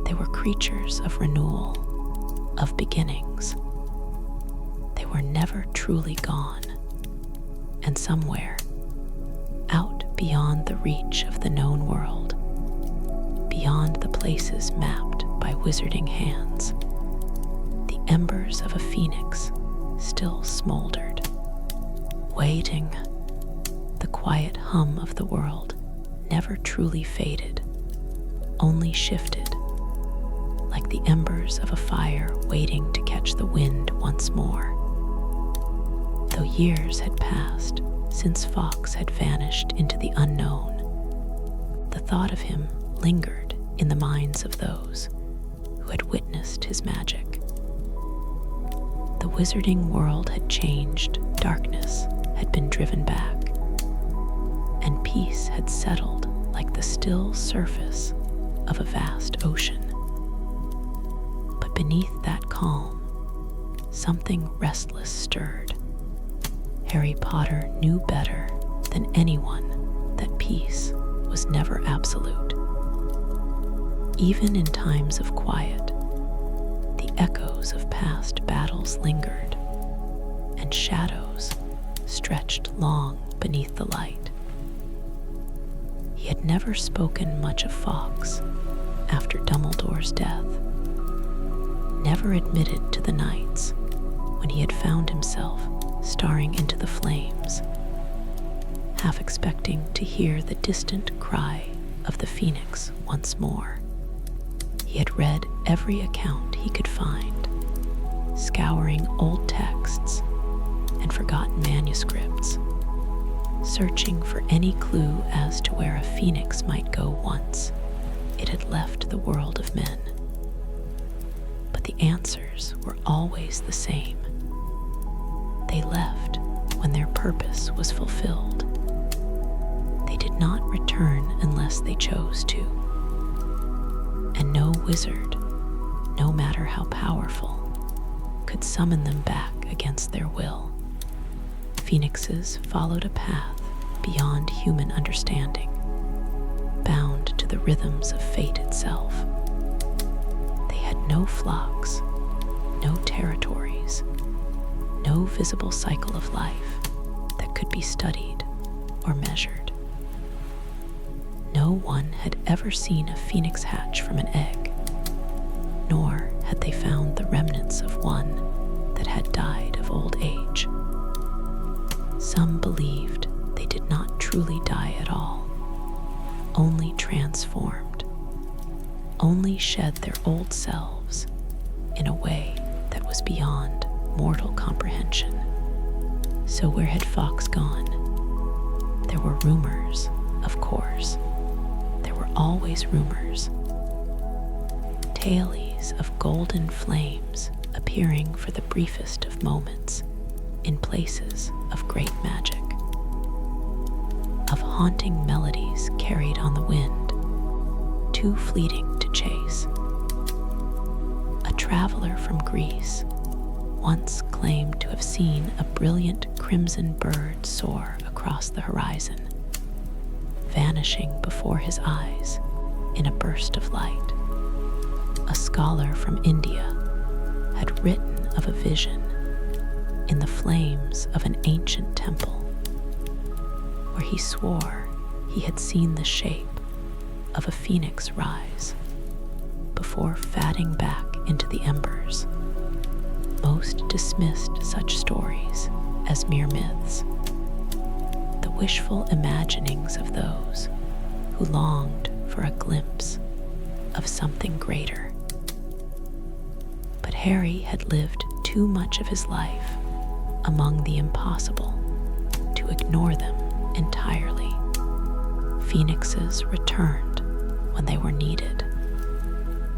They were creatures of renewal, of beginnings. They were never truly gone, and somewhere, out beyond the reach of the known world, beyond the places mapped by wizarding hands, the embers of a phoenix still smoldered, waiting. The quiet hum of the world never truly faded, only shifted, like the embers of a fire waiting to catch the wind once more. Though years had passed since Fawkes had vanished into the unknown, the thought of him lingered in the minds of those who had witnessed his magic. The wizarding world had changed, darkness had been driven back, and peace had settled like the still surface of a vast ocean. But beneath that calm, something restless stirred. Harry Potter knew better than anyone that peace was never absolute. Even in times of quiet, the echoes of past battles lingered, and shadows stretched long beneath the light. He had never spoken much of Fawkes after Dumbledore's death, never admitted to the nights when he had found himself staring into the flames, half expecting to hear the distant cry of the phoenix once more. He had read every account he could find, scouring old texts and forgotten manuscripts, searching for any clue as to where a phoenix might go once it had left the world of men. But the answers were always the same. They left when their purpose was fulfilled. They did not return unless they chose to. And no wizard, no matter how powerful, could summon them back against their will. Phoenixes followed a path beyond human understanding, bound to the rhythms of fate itself. They had no flocks, no territories, no visible cycle of life that could be studied or measured. No one had ever seen a phoenix hatch from an egg, nor had they found the remnants of one that had died of old age. Some believed they did not truly die at all, only transformed, only shed their old selves in a way that was beyond mortal comprehension. So where had Fawkes gone? There were rumors, of course. There were always rumors. Tales of golden flames appearing for the briefest of moments in places of great magic, of haunting melodies carried on the wind, too fleeting to chase. A traveler from Greece once claimed to have seen a brilliant crimson bird soar across the horizon, vanishing before his eyes in a burst of light. A scholar from India had written of a vision in the flames of an ancient temple, where he swore he had seen the shape of a phoenix rise before fatting back into the embers. Most dismissed such stories as mere myths, the wishful imaginings of those who longed for a glimpse of something greater. But Harry had lived too much of his life among the impossible to ignore them entirely. Phoenixes returned when they were needed,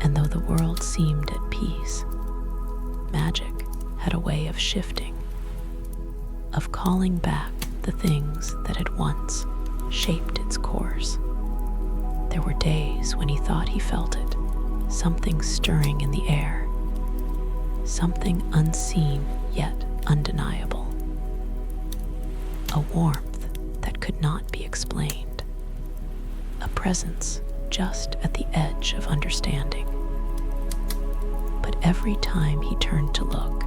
and though the world seemed at peace, magic had a way of shifting, of calling back the things that had once shaped its course. There were days when he thought he felt it, something stirring in the air, something unseen yet undeniable, a warmth that could not be explained, a presence just at the edge of understanding. But every time he turned to look,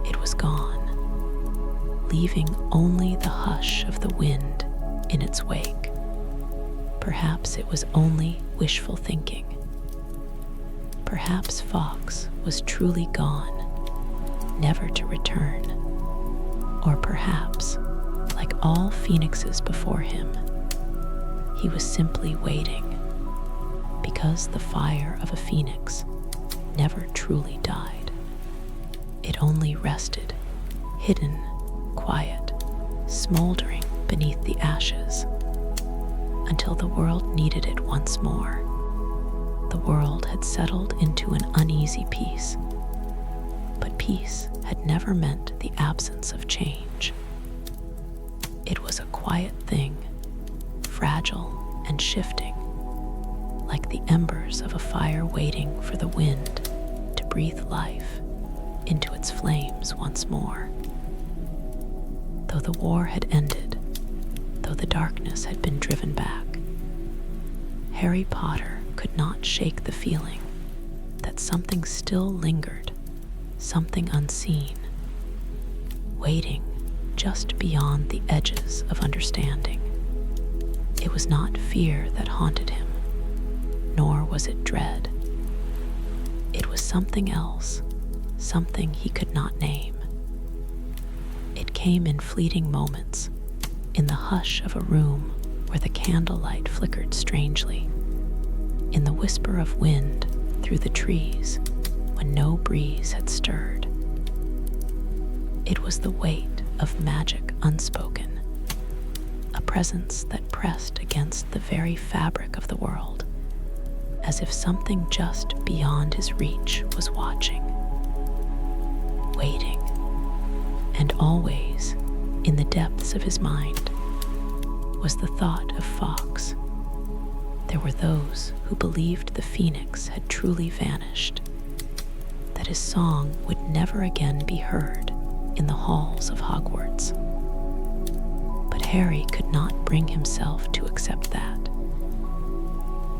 it was gone, leaving only the hush of the wind in its wake. Perhaps it was only wishful thinking. Perhaps Fawkes was truly gone, never to return. Or perhaps, like all phoenixes before him, he was simply waiting, because the fire of a phoenix never truly died. It only rested, hidden, quiet, smoldering beneath the ashes, until the world needed it once more. The world had settled into an uneasy peace, but peace had never meant the absence of change. It was a quiet thing, fragile and shifting, like the embers of a fire waiting for the wind to breathe life into its flames once more. Though the war had ended, though the darkness had been driven back, Harry Potter could not shake the feeling that something still lingered, something unseen, waiting just beyond the edges of understanding. It was not fear that haunted him, nor was it dread. It was something else, something he could not name. It came in fleeting moments, in the hush of a room where the candlelight flickered strangely, in the whisper of wind through the trees when no breeze had stirred. It was the weight of magic unspoken, a presence that pressed against the very fabric of the world, as if something just beyond his reach was watching, waiting, and always, in the depths of his mind, was the thought of Fox. There were those who believed the phoenix had truly vanished, that his song would never again be heard in the halls of Hogwarts. But Harry could not bring himself to accept that.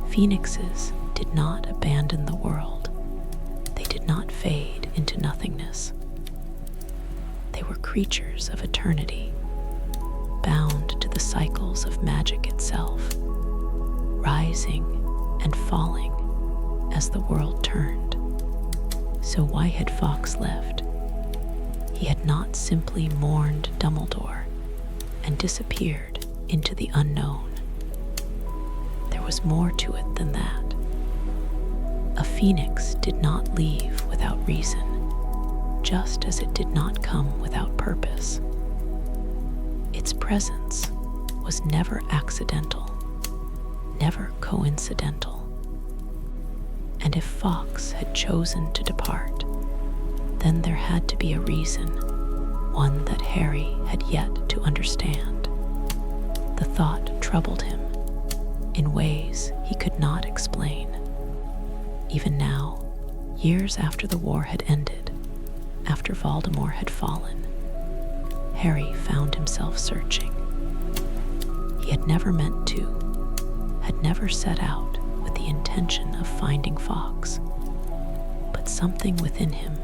Phoenixes did not abandon the world. They did not fade into nothingness. They were creatures of eternity, bound to the cycles of magic itself, rising and falling as the world turned. So why had Fox left? He had not simply mourned Dumbledore and disappeared into the unknown. There was more to it than that. A phoenix did not leave without reason, just as it did not come without purpose. Its presence was never accidental, never coincidental. And if Fox had chosen to depart, then there had to be a reason, one that Harry had yet to understand. The thought troubled him in ways he could not explain. Even now, years after the war had ended, after Voldemort had fallen, Harry found himself searching. He had never meant to, had never set out with the intention of finding Fox, but something within him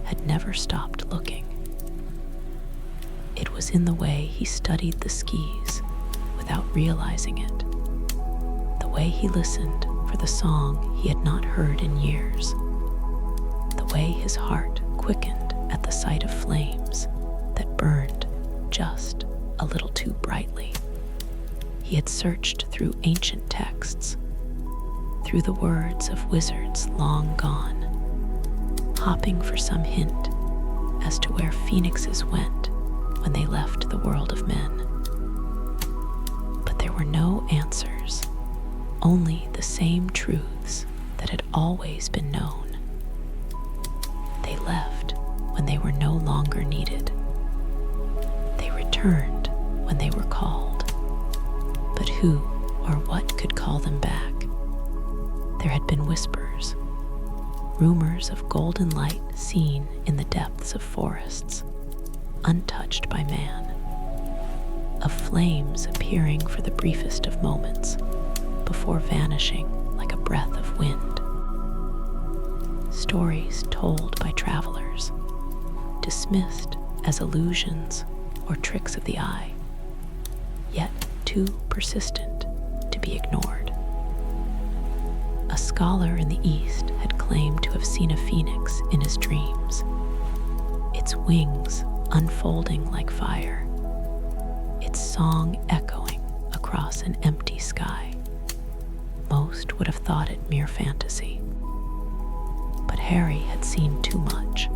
had never stopped looking. It was in the way he studied the skis without realizing it, the way he listened for the song he had not heard in years, the way his heart quickened at the sight of flames that burned just a little too brightly. He had searched through ancient texts, through the words of wizards long gone, hopping for some hint as to where phoenixes went when they left the world of men. But there were no answers, only the same truths that had always been known. They left when they were no longer needed. They returned when they were called. But who or what could call them back? There had been whispers, rumors of golden light seen in the depths of forests, untouched by man, of flames appearing for the briefest of moments before vanishing like a breath of wind. Stories told by travelers, dismissed as illusions or tricks of the eye, yet too persistent to be ignored. A scholar in the East had claimed to have seen a phoenix in his dreams, its wings unfolding like fire, its song echoing across an empty sky. Most would have thought it mere fantasy. But Harry had seen too much,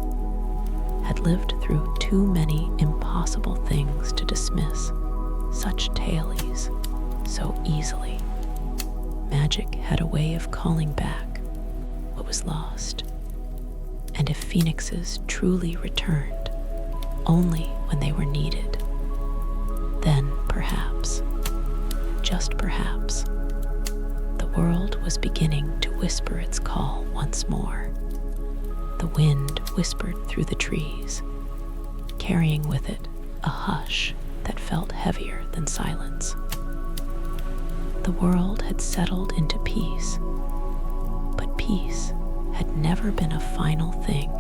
had lived through too many impossible things to dismiss such tales so easily. Magic had a way of calling back what was lost, and if phoenixes truly returned only when they were needed, then perhaps, just perhaps, the world was beginning to whisper its call once more. The wind whispered through the trees, carrying with it a hush that felt heavier than silence. The world had settled into peace, but peace had never been a final thing.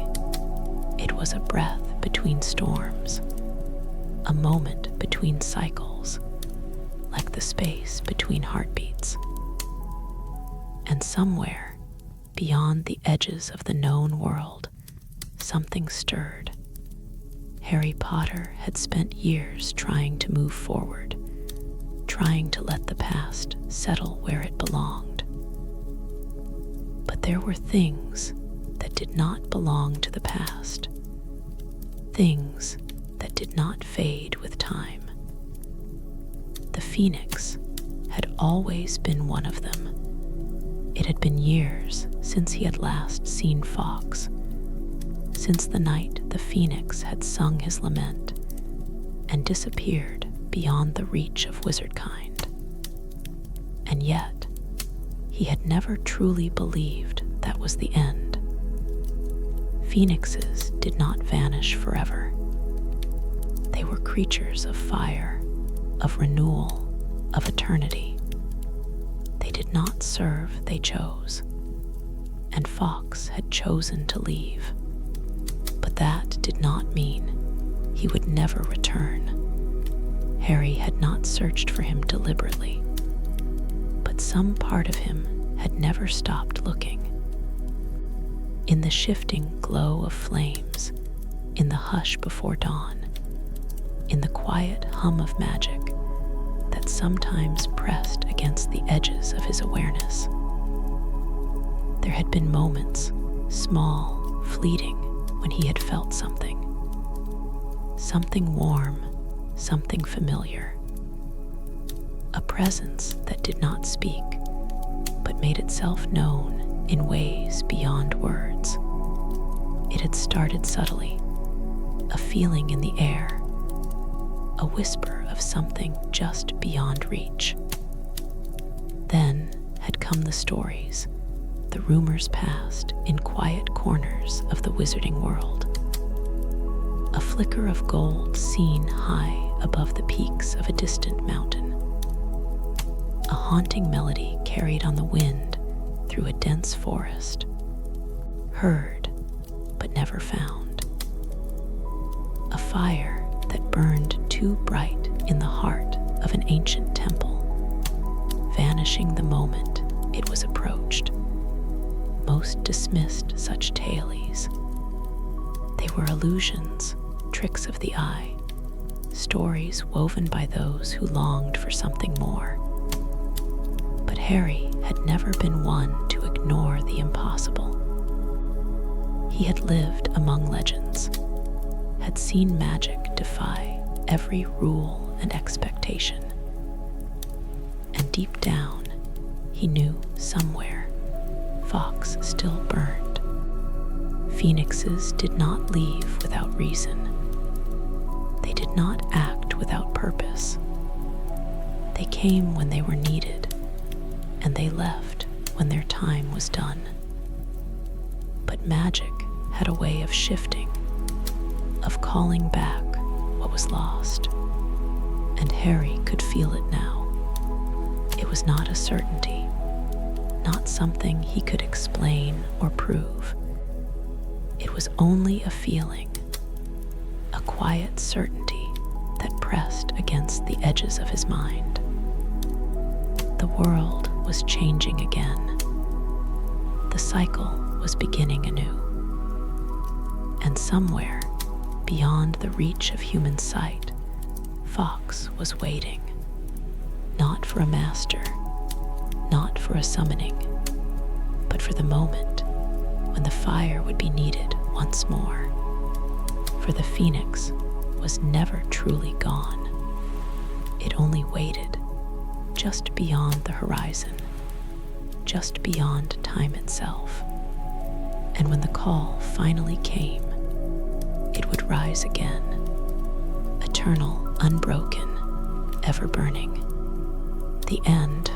It was a breath between storms, a moment between cycles, like the space between heartbeats. And somewhere, beyond the edges of the known world, something stirred. Harry Potter had spent years trying to move forward, trying to let the past settle where it belonged. But there were things that did not belong to the past, things that did not fade with time. The phoenix had always been one of them. It had been years since he had last seen Fawkes, since the night the phoenix had sung his lament and disappeared beyond the reach of wizardkind. And yet, he had never truly believed that was the end. Phoenixes did not vanish forever. They were creatures of fire, of renewal, of eternity. They did not serve, they chose. And Fawkes had chosen to leave. But that did not mean he would never return. Harry had not searched for him deliberately, but some part of him had never stopped looking. In the shifting glow of flames, in the hush before dawn, in the quiet hum of magic that sometimes pressed against the edges of his awareness, there had been moments, small, fleeting, when he had felt something warm, something familiar, a presence that did not speak, but made itself known in ways beyond words. It had started subtly, a feeling in the air, a whisper of something just beyond reach. Then had come the stories, the rumors passed in quiet corners of the wizarding world. A flicker of gold seen high above the peaks of a distant mountain. A haunting melody carried on the wind through a dense forest. Heard, but never found. A fire that burned too bright in the heart of an ancient temple, vanishing the moment it was approached. Most dismissed such tales. They were illusions, tricks of the eye, stories woven by those who longed for something more. But Harry had never been one to ignore the impossible. He had lived among legends, had seen magic defy every rule and expectation. And deep down, he knew somewhere Fawkes still burned. Phoenixes did not leave without reason. They did not act without purpose. They came when they were needed, and they left when their time was done. But magic had a way of shifting, of calling back what was lost, and Harry could feel it now. It was not a certainty, not something he could explain or prove. It was only a feeling, a quiet certainty that pressed against the edges of his mind. The world was changing again. The cycle was beginning anew. And somewhere, beyond the reach of human sight, Fawkes was waiting, not for a master, not for a summoning, but for the moment when the fire would be needed once more. For the phoenix was never truly gone. It only waited, just beyond the horizon, just beyond time itself. And when the call finally came, it would rise again, eternal, unbroken, ever burning. The end